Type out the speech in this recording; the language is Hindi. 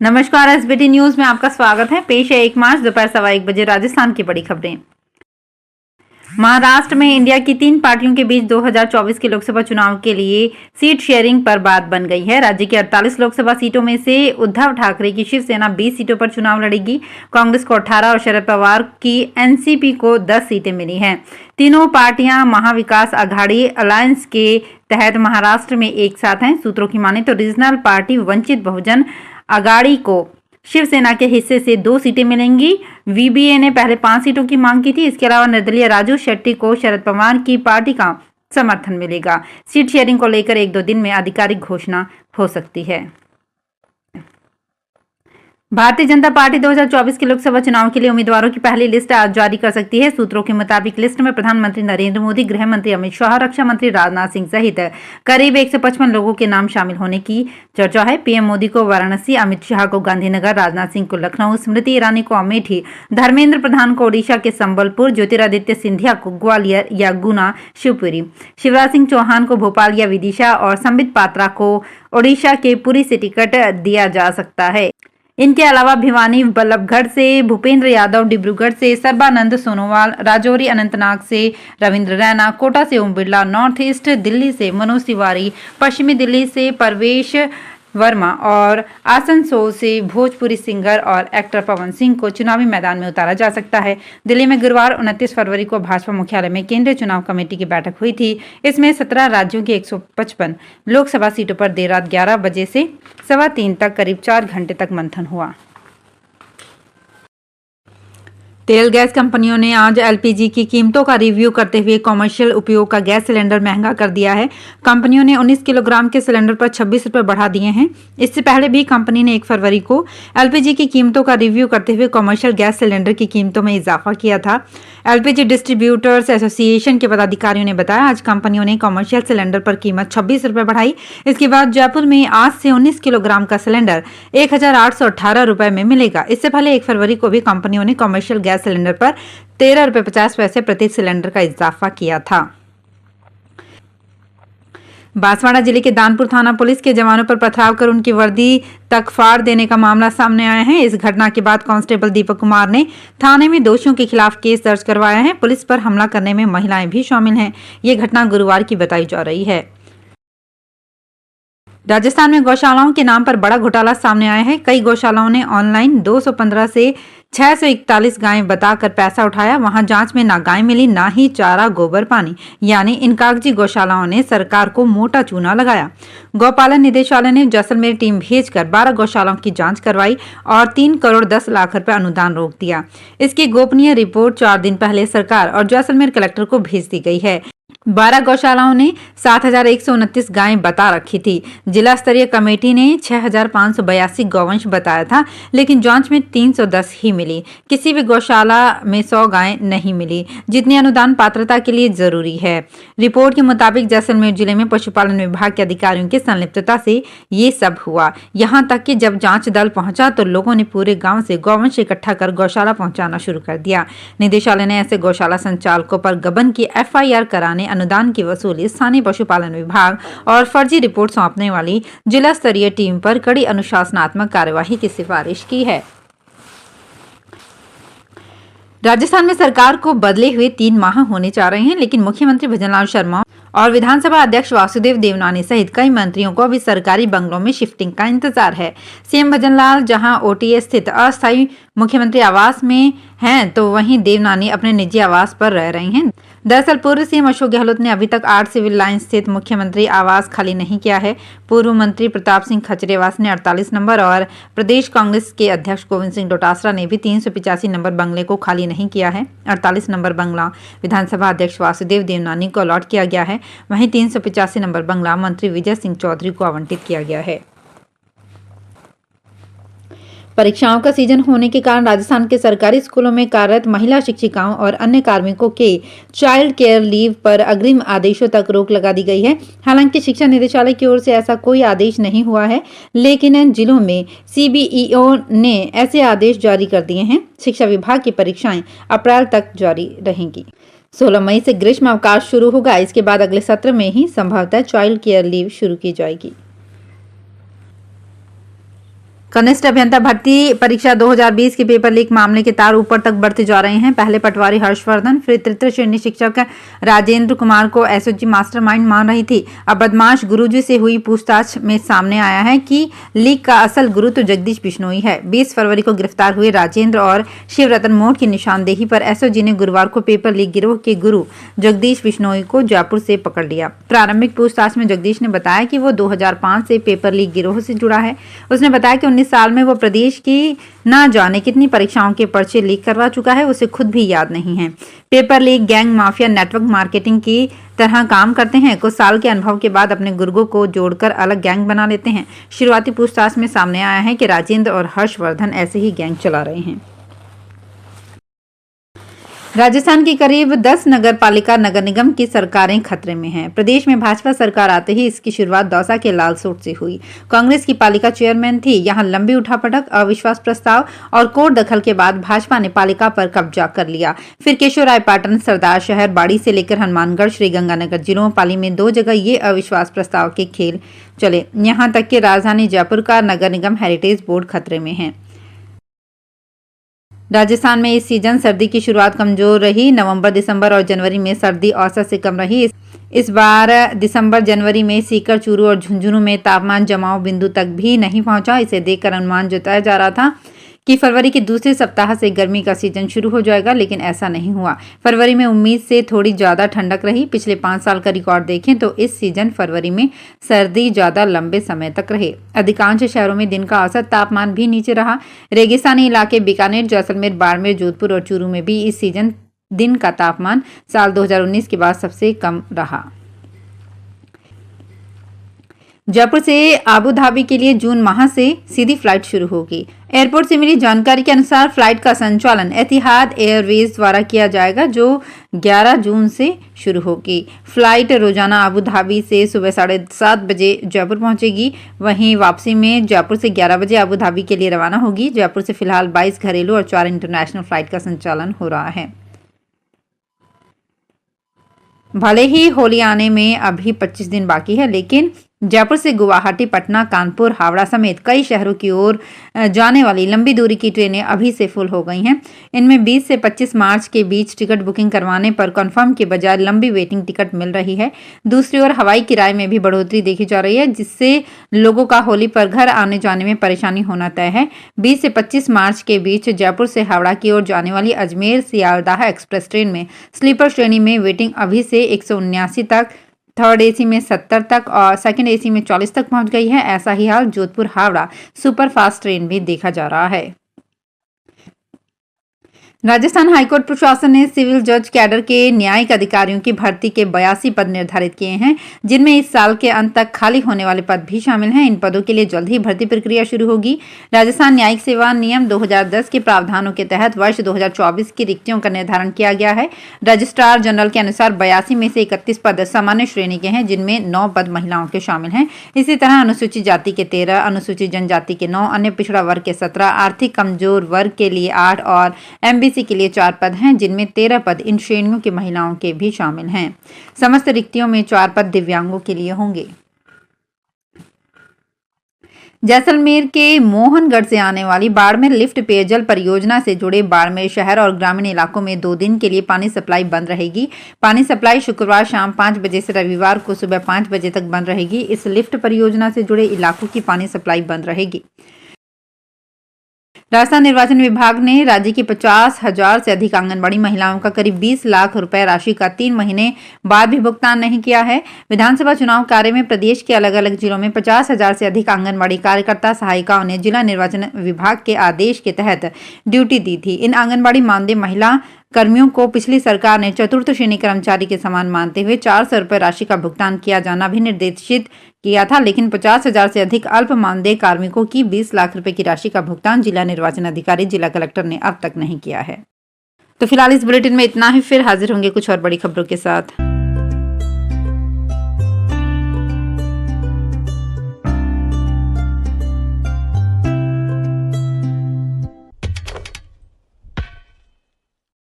नमस्कार, एसबीटी न्यूज में आपका स्वागत है। पेश है 1 मार्च दोपहर 1:15 बजे राजस्थान की बड़ी खबरें। महाराष्ट्र में इंडिया की 3 पार्टियों के बीच 2024 के लोकसभा चुनाव के लिए सीट शेयरिंग पर बात बन गई है। राज्य की 48 लोकसभा सीटों में से उद्धव ठाकरे की शिवसेना 20 सीटों पर चुनाव लड़ेगी। कांग्रेस को 18 और शरद पवार की एनसीपी को 10 सीटें मिली हैं। तीनों पार्टियां महाविकास अघाड़ी अलायंस के तहत महाराष्ट्र में एक साथ हैं। सूत्रों की माने तो रीजनल पार्टी वंचित बहुजन अघाड़ी को शिवसेना के हिस्से से 2 सीटें मिलेंगी। वीबीए ने पहले 5 सीटों की मांग की थी। इसके अलावा निर्दलीय राजू शेट्टी को शरद पवार की पार्टी का समर्थन मिलेगा। सीट शेयरिंग को लेकर 1-2 दिन में आधिकारिक घोषणा हो सकती है। भारतीय जनता पार्टी 2024 के लोकसभा चुनाव के लिए उम्मीदवारों की पहली लिस्ट आज जारी कर सकती है। सूत्रों के मुताबिक लिस्ट में प्रधानमंत्री नरेंद्र मोदी, गृह मंत्री अमित शाह, रक्षा मंत्री राजनाथ सिंह सहित करीब 155 लोगों के नाम शामिल होने की चर्चा है। पीएम मोदी को वाराणसी, अमित शाह को गांधीनगर, राजनाथ सिंह को लखनऊ, स्मृति ईरानी को अमेठी, धर्मेंद्र प्रधान को ओडिशा के संबलपुर, ज्योतिरादित्य सिंधिया को ग्वालियर या गुना शिवपुरी, शिवराज सिंह चौहान को भोपाल या विदिशा और संबित पात्रा को ओडिशा के पुरी से टिकट दिया जा सकता है। इनके अलावा भिवानी बल्लभगढ़ से भूपेंद्र यादव, डिब्रूगढ़ से सर्बानंद सोनोवाल, राजौरी अनंतनाग से रविंद्र रैना, कोटा से ओम बिरला, नॉर्थ ईस्ट दिल्ली से मनोज तिवारी, पश्चिमी दिल्ली से परवेश वर्मा और आसनसोल से भोजपुरी सिंगर और एक्टर पवन सिंह को चुनावी मैदान में उतारा जा सकता है। दिल्ली में गुरुवार 29 फरवरी को भाजपा मुख्यालय में केंद्रीय चुनाव कमेटी की बैठक हुई थी। इसमें 17 राज्यों की 155 लोकसभा सीटों पर देर रात 11 बजे से 3:15 तक करीब 4 घंटे तक मंथन हुआ। तेल गैस कंपनियों ने आज एलपीजी की कीमतों का रिव्यू करते हुए कॉमर्शियल उपयोग का गैस सिलेंडर महंगा कर दिया है। कंपनियों ने 19 किलोग्राम के सिलेंडर पर 26 रुपए बढ़ा दिए हैं। इससे पहले भी कंपनी ने 1 फरवरी को एलपीजी की कीमतों का रिव्यू करते हुए कॉमर्शियल गैस सिलेंडर की कीमतों में इजाफा किया था। एलपीजी डिस्ट्रीब्यूटर्स एसोसिएशन के पदाधिकारियों ने बताया, आज कंपनियों ने कॉमर्शियल सिलेंडर पर कीमत 26 रुपए बढ़ाई। इसके बाद जयपुर में आज से 19 किलोग्राम का सिलेंडर 1818 रुपए में मिलेगा। इससे पहले 1 फरवरी को भी कंपनियों ने कॉमर्शियल गैस सिलेंडर पर 13 रुपए 50 पैसे प्रति सिलेंडर का इजाफा किया था। बांसवाड़ा जिले के दानपुर थाना पुलिस के जवानों पर पथराव कर उनकी वर्दी तक फाड़ देने का मामला सामने आया है। इस घटना के बाद कांस्टेबल दीपक कुमार ने थाने में दोषियों के खिलाफ केस दर्ज करवाया है। पुलिस पर हमला करने में महिलाएं भी शामिल हैं। ये घटना गुरुवार की बताई जा रही है। राजस्थान में गौशालाओं के नाम पर बड़ा घोटाला सामने आया है। कई गौशालाओं ने ऑनलाइन 215 से 641 गायें बताकर पैसा उठाया। वहां जांच में ना गाय मिली, ना ही चारा, गोबर, पानी, यानी इन कागजी गौशालाओं ने सरकार को मोटा चूना लगाया। गौपालन निदेशालय ने जैसलमेर टीम भेजकर 12 गौशालाओं की जांच करवाई और 3 करोड़ 10 लाख रुपए अनुदान रोक दिया। इसकी गोपनीय रिपोर्ट 4 दिन पहले सरकार और जैसलमेर कलेक्टर को भेज दी गई है। 12 गौशालाओं ने 7,129 गायें बता रखी थी। जिला स्तरीय कमेटी ने 6,582 गौवंश बताया था, लेकिन जांच में 310 ही मिली। किसी भी गौशाला में 100 गायें नहीं मिली, जितनी अनुदान पात्रता के लिए जरूरी है। रिपोर्ट के मुताबिक जैसलमेर जिले में पशुपालन विभाग के अधिकारियों की संलिप्तता से ये सब हुआ। यहाँ तक कि जब जांच दल पहुंचा तो लोगों ने पूरे गाँव से गौवंश इकट्ठा कर गौशाला पहुंचाना शुरू कर दिया। निदेशालय ने ऐसे गौशाला संचालकों पर गबन की FIR कराने, अनुदान की वसूली, स्थानीय पशुपालन विभाग और फर्जी रिपोर्ट सौंपने वाली जिला स्तरीय टीम पर कड़ी अनुशासनात्मक कार्यवाही की सिफारिश की है। राजस्थान में सरकार को बदले हुए 3 माह होने जा रहे हैं, लेकिन मुख्यमंत्री भजनलाल शर्मा और विधानसभा अध्यक्ष वासुदेव देवनानी सहित कई मंत्रियों को अभी सरकारी बंगलों में शिफ्टिंग का इंतजार है। सीएम भजनलाल जहां OTA स्थित अस्थायी मुख्यमंत्री आवास में हैं, तो वहीं देवनानी अपने निजी आवास पर रह रही हैं। दरअसल पूर्व सीएम अशोक गहलोत ने अभी तक 8 सिविल लाइन स्थित मुख्यमंत्री आवास खाली नहीं किया है। पूर्व मंत्री प्रताप सिंह खचरेवास ने 48 नंबर और प्रदेश कांग्रेस के अध्यक्ष गोविंद सिंह डोटासरा ने भी 385 नंबर बंगले को खाली नहीं किया है। 48 नंबर बंगला विधानसभा अध्यक्ष वासुदेव देवनानी को अलॉट किया गया है। वहीं 385 नंबर बंगला मंत्री विजय सिंह चौधरी को आवंटित किया गया है। परीक्षाओं का सीजन होने के कारण राजस्थान के सरकारी स्कूलों में कार्यरत महिला शिक्षिकाओं और अन्य कार्मिकों के चाइल्ड केयर लीव पर अग्रिम आदेशों तक रोक लगा दी गई है। हालांकि शिक्षा निदेशालय की ओर से ऐसा कोई आदेश नहीं हुआ है, लेकिन इन जिलों में CBEO ने ऐसे आदेश जारी कर दिए हैं। शिक्षा विभाग की परीक्षाएं अप्रैल तक जारी रहेंगी। 16 मई से ग्रीष्म अवकाश शुरू होगा। इसके बाद अगले सत्र में ही संभवतः चाइल्ड केयर लीव शुरू की जाएगी। कनिष्ठ अभियंता भर्ती परीक्षा 2020 के पेपर लीक मामले के तार ऊपर तक बढ़ते जा रहे हैं। पहले पटवारी हर्षवर्धन, फिर तृतीय श्रेणी शिक्षक राजेंद्र कुमार को एसओजी मास्टरमाइंड मान रही थी। अब बदमाश गुरुजी से हुई पूछताछ में सामने आया है कि लीक का असल गुरु तो जगदीश बिश्नोई है। 20 फरवरी को गिरफ्तार हुए राजेंद्र और शिवरतन मोड़ की निशानदेही पर एसओजी ने गुरुवार को पेपर लीक गिरोह के गुरु जगदीश बिश्नोई को जयपुर से पकड़ लिया। प्रारंभिक पूछताछ में जगदीश ने बताया कि वो 2005 से पेपर लीक गिरोह से जुड़ा है। उसने बताया कि 19 साल में वो प्रदेश की ना जाने कितनी परीक्षाओं के पर्चे लीक करवा चुका है, उसे खुद भी याद नहीं है। Paper leak gang mafia network marketing की तरह काम करते हैं। कुछ साल के अनुभव के बाद अपने गुर्गों को जोड़कर अलग गैंग बना लेते हैं। शुरुआती पूछताछ में सामने आया है कि राजेंद्र और हर्षवर्धन ऐसे ही गैंग चला रहे हैं। राजस्थान की करीब 10 नगर पालिका नगर निगम की सरकारें खतरे में हैं। प्रदेश में भाजपा सरकार आते ही इसकी शुरुआत दौसा के लालसोट से हुई। कांग्रेस की पालिका चेयरमैन थी। यहां लंबी उठापटक, अविश्वास प्रस्ताव और कोर्ट दखल के बाद भाजपा ने पालिका पर कब्जा कर लिया। फिर केशवरायपाटन, सरदार शहर, बाड़ी से लेकर हनुमानगढ़, श्रीगंगानगर जिलों पाली में 2 जगह ये अविश्वास प्रस्ताव के खेल चले। यहां तक कि राजधानी जयपुर का नगर निगम हेरिटेज बोर्ड खतरे में है। राजस्थान में इस सीजन सर्दी की शुरुआत कमजोर रही। नवंबर, दिसंबर और जनवरी में सर्दी औसत से कम रही। इस बार दिसंबर जनवरी में सीकर, चूरू और झुंझुनू में तापमान जमाव बिंदु तक भी नहीं पहुंचा। इसे देखकर अनुमान जताया जा रहा था कि फरवरी के दूसरे सप्ताह से गर्मी का सीजन शुरू हो जाएगा, लेकिन ऐसा नहीं हुआ। फरवरी में उम्मीद से थोड़ी ज्यादा ठंडक रही। पिछले 5 साल का रिकॉर्ड देखें तो इस सीजन फरवरी में सर्दी ज्यादा लंबे समय तक रहे। अधिकांश शहरों में दिन का औसत तापमान भी नीचे रहा। रेगिस्तानी इलाके बीकानेर, जैसलमेर, बाड़मेर, जोधपुर और चूरू में भी इस सीजन दिन का तापमान साल 2019 के बाद सबसे कम रहा। जयपुर से आबू धाबी के लिए जून माह से सीधी फ्लाइट शुरू होगी। एयरपोर्ट से मिली जानकारी के अनुसार फ्लाइट का संचालन एतिहाद एयरवेज द्वारा किया जाएगा, जो 11 जून से शुरू होगी। फ्लाइट रोजाना आबू धाबी से सुबह 7:30 बजे जयपुर पहुंचेगी। वहीं वापसी में जयपुर से 11 बजे आबू धाबी के लिए रवाना होगी। जयपुर से फिलहाल 22 घरेलू और 4 इंटरनेशनल फ्लाइट का संचालन हो रहा है। भले ही होली आने में अभी 25 दिन बाकी है, लेकिन जयपुर से गुवाहाटी, पटना, कानपुर, हावड़ा समेत कई शहरों की ओर जाने वाली लंबी दूरी की ट्रेनें अभी से फुल हो गई हैं। इनमें 20 से 25 मार्च के बीच टिकट बुकिंग करवाने पर कंफर्म के बजाय लंबी वेटिंग टिकट मिल रही है। दूसरी ओर हवाई किराए में भी बढ़ोतरी देखी जा रही है, जिससे लोगों का होली पर घर आने जाने में परेशानी होना तय है। 20 से 25 मार्च के बीच जयपुर से हावड़ा की ओर जाने वाली अजमेर सियालदाह एक्सप्रेस ट्रेन में स्लीपर श्रेणी में वेटिंग अभी से 179 तक, थर्ड एसी में 70 तक और सेकंड एसी में 40 तक पहुंच गई है। ऐसा ही हाल जोधपुर हावड़ा सुपरफास्ट ट्रेन भी देखा जा रहा है। राजस्थान हाईकोर्ट प्रशासन ने सिविल जज कैडर के न्यायिक अधिकारियों की भर्ती के 82 पद निर्धारित किए हैं, जिनमें इस साल के अंत तक खाली होने वाले पद भी शामिल हैं। इन पदों के लिए जल्द ही भर्ती प्रक्रिया शुरू होगी। राजस्थान न्यायिक सेवा नियम 2010 के प्रावधानों के तहत वर्ष 2024 की रिक्तियों का निर्धारण किया गया है। रजिस्ट्रार जनरल के अनुसार 82 में से 31 पद सामान्य श्रेणी के हैं, जिनमें 9 पद महिलाओं के शामिल हैं। इसी तरह अनुसूचित जाति के 13, अनुसूचित जनजाति के 9, अन्य पिछड़ा वर्ग के 17, आर्थिक कमजोर वर्ग के लिए 8 और एमबीसी के लिए 4 पद हैं, जिनमें 13 पद इन श्रेणियों की महिलाओं के भी शामिल हैं। समस्त रिक्तियों में 4 पद दिव्यांगों के लिए होंगे। जैसलमेर के मोहनगढ़ से आने वाली बाड़मेर लिफ्ट पेयजल परियोजना से जुड़े बाड़मेर शहर और ग्रामीण इलाकों में 2 दिन के लिए पानी सप्लाई बंद रहेगी। पानी सप्लाई शुक्रवार शाम 5 बजे से रविवार को सुबह 5 बजे तक बंद रहेगी। इस लिफ्ट परियोजना से जुड़े इलाकों की पानी सप्लाई बंद रहेगी। राजस्थान निर्वाचन विभाग ने राज्य की 50,000 से अधिक आंगनबाड़ी महिलाओं का करीब 20 लाख रुपए राशि का 3 महीने बाद भी भुगतान नहीं किया है। विधानसभा चुनाव कार्य में प्रदेश के अलग अलग जिलों में 50,000 से अधिक आंगनबाड़ी कार्यकर्ता सहायिकाओं ने जिला निर्वाचन विभाग के आदेश के तहत ड्यूटी दी थी। इन आंगनबाड़ी मानदेय महिला कर्मियों को पिछली सरकार ने चतुर्थ श्रेणी कर्मचारी के समान मानते हुए 400 रुपए राशि का भुगतान किया जाना भी निर्देशित किया था, लेकिन 50,000 से अधिक अल्प मानदेय कार्मिकों की 20 लाख रुपए की राशि का भुगतान जिला निर्वाचन अधिकारी, जिला कलेक्टर ने अब तक नहीं किया है। तो फिलहाल इस बुलेटिन में इतना ही। फिर हाजिर होंगे कुछ और बड़ी खबरों के साथ।